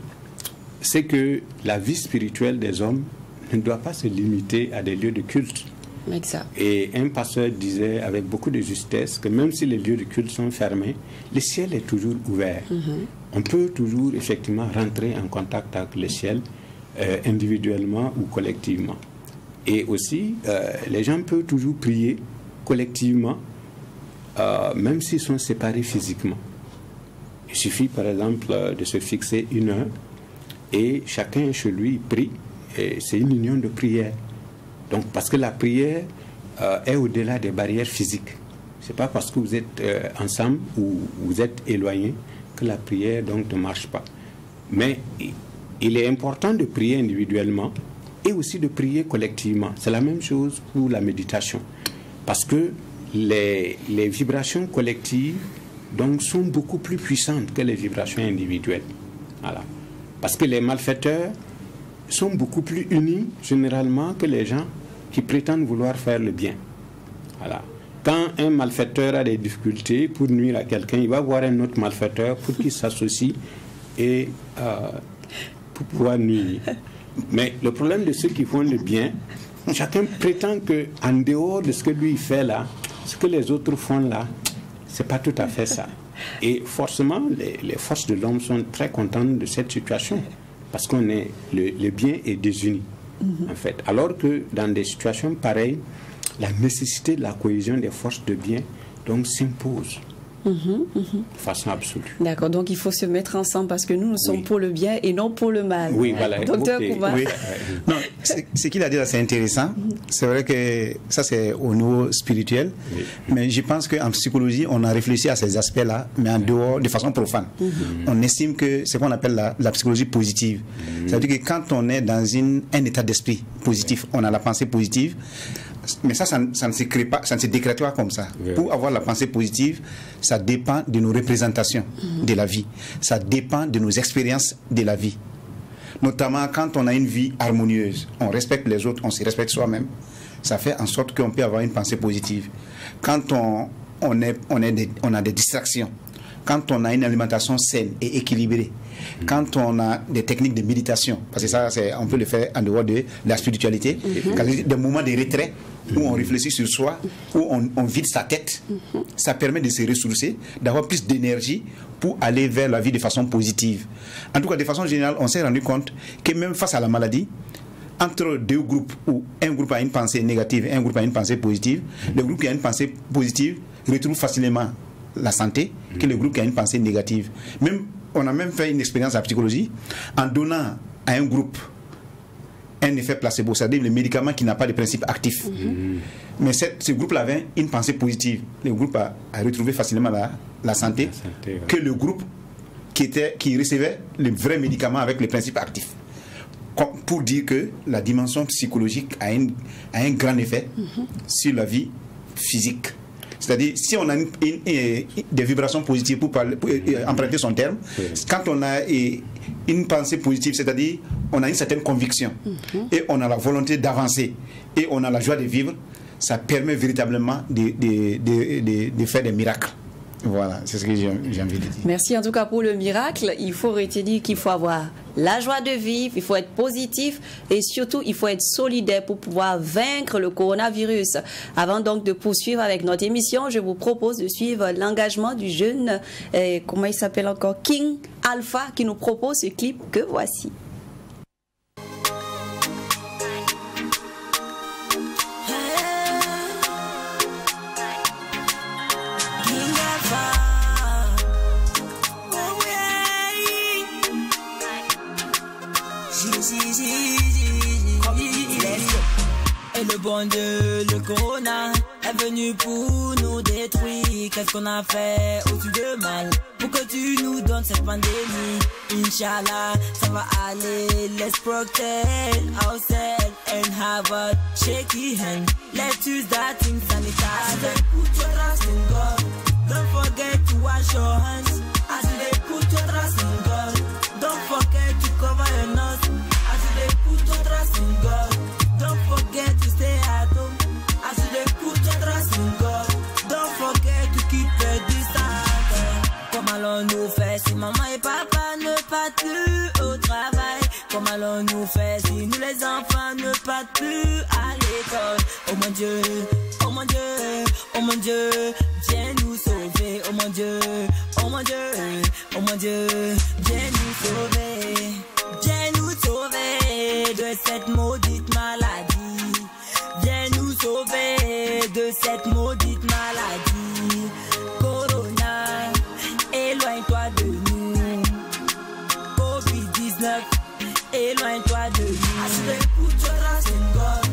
c'est que la vie spirituelle des hommes ne doit pas se limiter à des lieux de culte. Exact. Et un pasteur disait avec beaucoup de justesse que même si les lieux de culte sont fermés, le ciel est toujours ouvert. On peut toujours effectivement rentrer en contact avec le ciel, individuellement ou collectivement. Et aussi, les gens peuvent toujours prier collectivement, même s'ils sont séparés physiquement. Il suffit par exemple de se fixer une heure et chacun chez lui prie. Et c'est une union de prière. Donc, parce que la prière est au-delà des barrières physiques. Ce n'est pas parce que vous êtes ensemble ou vous êtes éloignés que la prière donc, ne marche pas. Mais il est important de prier individuellement et aussi de prier collectivement. C'est la même chose pour la méditation. Parce que les vibrations collectives donc, sont beaucoup plus puissantes que les vibrations individuelles. Voilà. Parce que les malfaiteurs sont beaucoup plus unis généralement que les gens qui prétendent vouloir faire le bien. Voilà. Quand un malfaiteur a des difficultés pour nuire à quelqu'un, il va voir un autre malfaiteur pour qu'il s'associe et pour pouvoir nuire. Mais le problème de ceux qui font le bien, chacun prétend qu'en dehors de ce que lui fait là, ce que les autres font là, c'est pas tout à fait ça. Et forcément, les forces de l'homme sont très contentes de cette situation parce qu'on est le bien est désuni, en fait. Alors que dans des situations pareilles, la nécessité de la cohésion des forces de bien donc s'impose. De façon absolue. D'accord, donc il faut se mettre ensemble parce que nous sommes pour le bien et non pour le mal. Oui, voilà. Docteur Kouma. Oui. Non, ce qu'il a dit là, c'est intéressant. C'est vrai que ça, c'est au niveau spirituel. Mais je pense qu'en psychologie, on a réfléchi à ces aspects-là, mais en dehors, de façon profane. On estime que c'est ce qu'on appelle la psychologie positive. C'est-à-dire que quand on est dans un état d'esprit positif, on a la pensée positive. Mais ça ne se crée pas, ça ne se décrète pas comme ça. Pour avoir la pensée positive, ça dépend de nos représentations de la vie. Ça dépend de nos expériences de la vie. notamment quand on a une vie harmonieuse, on respecte les autres, on se respecte soi-même, ça fait en sorte qu'on peut avoir une pensée positive. Quand on a des distractions, quand on a une alimentation saine et équilibrée, quand on a des techniques de méditation, parce que ça, on peut le faire en dehors de la spiritualité, des moments de retrait où on réfléchit sur soi, où on vide sa tête, ça permet de se ressourcer, d'avoir plus d'énergie pour aller vers la vie de façon positive. En tout cas, de façon générale, on s'est rendu compte que même face à la maladie, entre deux groupes où un groupe a une pensée négative et un groupe a une pensée positive, le groupe qui a une pensée positive retrouve facilement la santé que le groupe qui a une pensée négative. On a même fait une expérience en psychologie en donnant à un groupe un effet placebo, c'est-à-dire le médicament qui n'a pas de principe actif. Mais ce groupe-là avait une pensée positive. Le groupe a retrouvé facilement la santé, ouais, que le groupe qui recevait le vrai médicament avec le principe actif. Pour dire que la dimension psychologique a un grand effet sur la vie physique. C'est-à-dire, si on a des vibrations positives, pour emprunter son terme, quand on a une pensée positive, c'est-à-dire on a une certaine conviction et on a la volonté d'avancer et on a la joie de vivre, ça permet véritablement de faire des miracles. Voilà, c'est ce que j'ai envie de dire. Merci en tout cas pour le miracle. Il faut retenir qu'il faut avoir la joie de vivre, il faut être positif et surtout il faut être solidaire pour pouvoir vaincre le coronavirus. Avant donc de poursuivre avec notre émission, je vous propose de suivre l'engagement du jeune, comment il s'appelle encore, King Alpha, qui nous propose ce clip que voici. Et le bon Dieu, le corona, est venu pour nous détruire. Qu'est-ce qu'on a fait au-dessus de mal pour que tu nous donnes cette pandémie? Inch'Allah, ça va aller. Let's protect ourselves and have a shaky hand. Let's use that thing sanitizer. Put your trust in God. Don't forget to wash your hands. As they put your trust in God. Don't forget to cover your nose. As they put your trust in God. Don't forget to stay at home. As they put your trust in God. Don't forget to keep a distance. Comment allons-nous faire si maman et papa ne partent plus au travail? Comment allons-nous faire si nous les enfants ne partent plus à l'école? Oh mon Dieu, oh mon Dieu, oh mon Dieu, viens nous sauver. Oh mon Dieu, oh mon Dieu, oh mon Dieu, viens nous sauver. Viens nous sauver de cette maudite maladie. Viens nous sauver de cette maudite maladie. Corona, éloigne-toi de nous. Covid-19, éloigne-toi de nous. As they put your trust in God,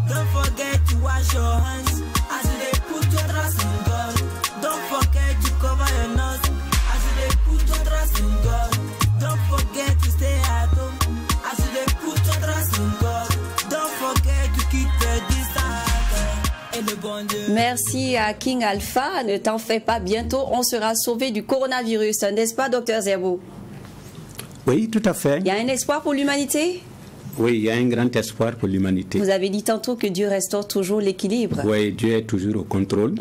don't forget to wash your hands. As they put your trust in God, don't forget to cover your nose. As they put your trust in God, don't forget to stay at home. As they put your trust in God, don't forget to keep a distance. Et le bon Dieu. Merci à King Alpha. Ne t'en fais pas, bientôt on sera sauvé du coronavirus, n'est-ce pas, docteur Zerbo? Oui, tout à fait. Il y a un espoir pour l'humanité? Oui, il y a un grand espoir pour l'humanité. Vous avez dit tantôt que Dieu restaure toujours l'équilibre. Oui, Dieu est toujours au contrôle.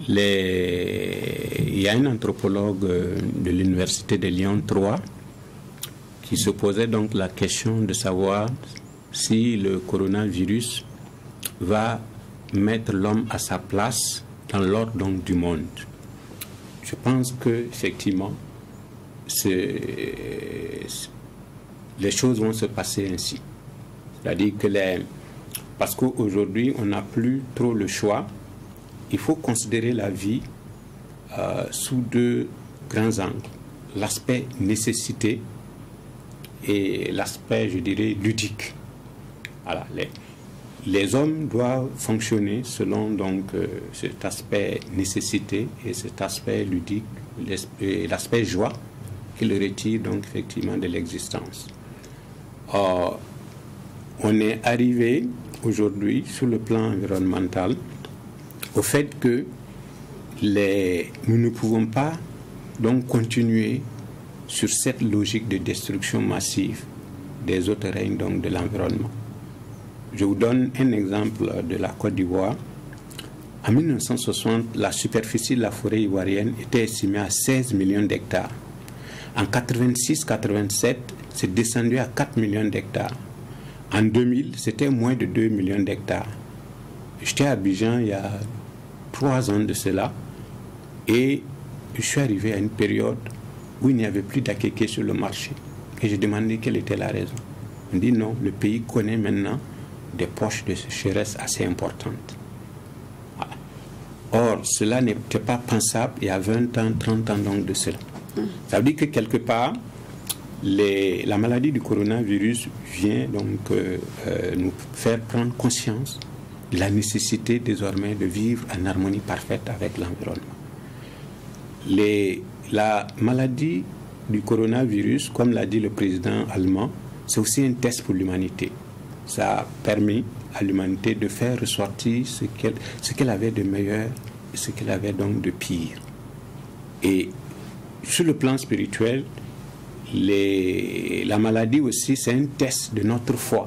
Il y a un anthropologue de l'université de Lyon 3 qui se posait donc la question de savoir si le coronavirus va mettre l'homme à sa place dans l'ordre donc du monde. Je pense que effectivement, les choses vont se passer ainsi. C'est-à-dire que parce qu'aujourd'hui, on n'a plus trop le choix. Il faut considérer la vie sous deux grands angles. L'aspect nécessité et l'aspect, je dirais, ludique. Voilà, les hommes doivent fonctionner selon donc cet aspect nécessité et cet aspect ludique, et l'aspect joie qui le retire donc effectivement de l'existence. Or, on est arrivé aujourd'hui sur le plan environnemental au fait que nous ne pouvons pas donc continuer sur cette logique de destruction massive des autres règnes donc, de l'environnement. Je vous donne un exemple de la Côte d'Ivoire. En 1960, la superficie de la forêt ivoirienne était estimée à 16 millions d'hectares. En 86-87, c'est descendu à 4 millions d'hectares. En 2000, c'était moins de 2 millions d'hectares. J'étais à Abidjan il y a 3 ans de cela et je suis arrivé à une période où il n'y avait plus d'akéké sur le marché. Et j'ai demandé quelle était la raison. On dit non, le pays connaît maintenant des poches de sécheresse assez importantes. Voilà. Or, cela n'était pas pensable il y a 20 ans, 30 ans donc de cela. Ça veut dire que quelque part, la maladie du coronavirus vient donc nous faire prendre conscience de la nécessité désormais de vivre en harmonie parfaite avec l'environnement. La maladie du coronavirus, comme l'a dit le président allemand, c'est aussi un test pour l'humanité. Ça a permis à l'humanité de faire ressortir ce qu'elle avait de meilleur et ce qu'elle avait donc de pire. Et sur le plan spirituel, la maladie aussi, c'est un test de notre foi.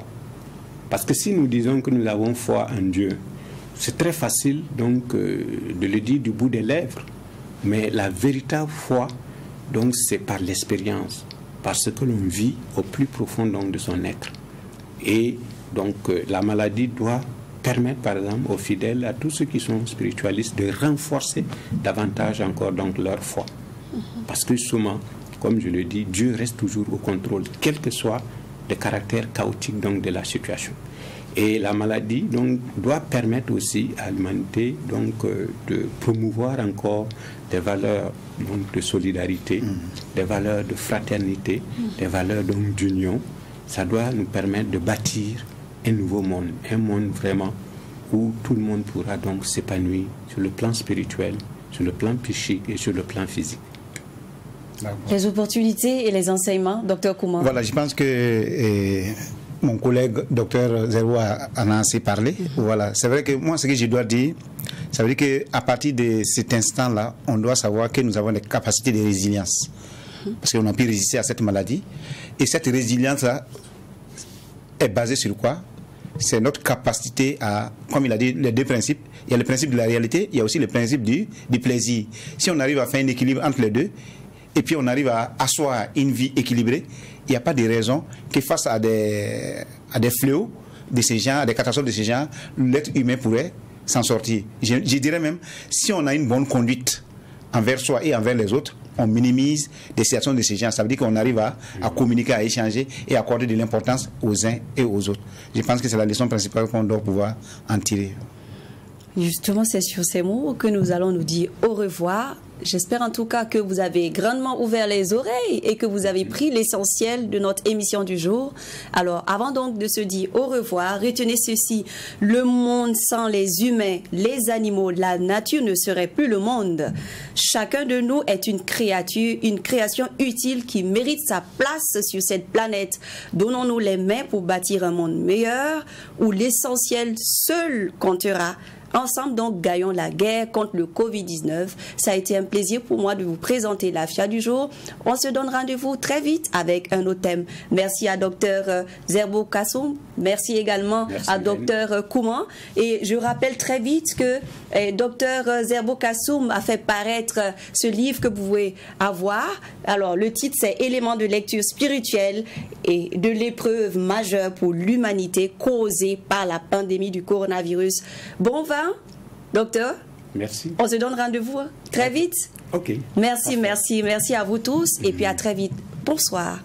Parce que si nous disons que nous avons foi en Dieu, c'est très facile donc de le dire du bout des lèvres. Mais la véritable foi, donc, c'est par l'expérience, par ce que l'on vit au plus profond donc, de son être. Et donc, la maladie doit permettre, par exemple, aux fidèles, à tous ceux qui sont spiritualistes, de renforcer davantage encore donc, leur foi. Parce que souvent, comme je le dis, Dieu reste toujours au contrôle, quel que soit le caractère chaotique donc, de la situation. Et la maladie donc, doit permettre aussi à l'humanité de promouvoir encore des valeurs donc, de solidarité, des valeurs de fraternité, des valeurs d'union. Ça doit nous permettre de bâtir un nouveau monde, un monde vraiment où tout le monde pourra donc s'épanouir sur le plan spirituel, sur le plan psychique et sur le plan physique. Les opportunités et les enseignements, Dr Kouma. Voilà, je pense que mon collègue Dr Zerbo en a assez parlé. Voilà, c'est vrai que moi, ce que je dois dire, ça veut dire qu'à partir de cet instant-là, on doit savoir que nous avons des capacités de résilience. Parce qu'on a pu résister à cette maladie. Et cette résilience-là est basée sur quoi? C'est notre capacité à, comme il a dit, les deux principes. Il y a le principe de la réalité, il y a aussi le principe du plaisir. Si on arrive à faire un équilibre entre les deux, et puis on arrive à asseoir une vie équilibrée, il n'y a pas de raison que face à des fléaux de ces gens, à des catastrophes de ces gens, l'être humain pourrait s'en sortir. Je dirais même, si on a une bonne conduite envers soi et envers les autres, on minimise des situations de ces gens. Ça veut dire qu'on arrive à communiquer, à échanger et à accorder de l'importance aux uns et aux autres. Je pense que c'est la leçon principale qu'on doit pouvoir en tirer. Justement, c'est sur ces mots que nous allons nous dire au revoir. J'espère en tout cas que vous avez grandement ouvert les oreilles et que vous avez pris l'essentiel de notre émission du jour. Alors, avant donc de se dire au revoir, retenez ceci. Le monde sans les humains, les animaux, la nature ne serait plus le monde. Chacun de nous est une création utile qui mérite sa place sur cette planète. Donnons-nous les mains pour bâtir un monde meilleur où l'essentiel seul comptera. Ensemble, donc, gagnons la guerre contre le Covid-19. Ça a été un plaisir pour moi de vous présenter l'AFIA du jour. On se donne rendez-vous très vite avec un autre thème. Merci à Dr Zerbo Kassoum. Merci également à Dr Kouma. Et je rappelle très vite que Dr Zerbo Kassoum a fait paraître ce livre que vous pouvez avoir. Alors, le titre, c'est Éléments de lecture spirituelle et de l'épreuve majeure pour l'humanité causée par la pandémie du coronavirus. Bon vin, docteur. Merci. On se donne rendez-vous très vite. Ok. Merci à vous tous et puis à très vite. Bonsoir.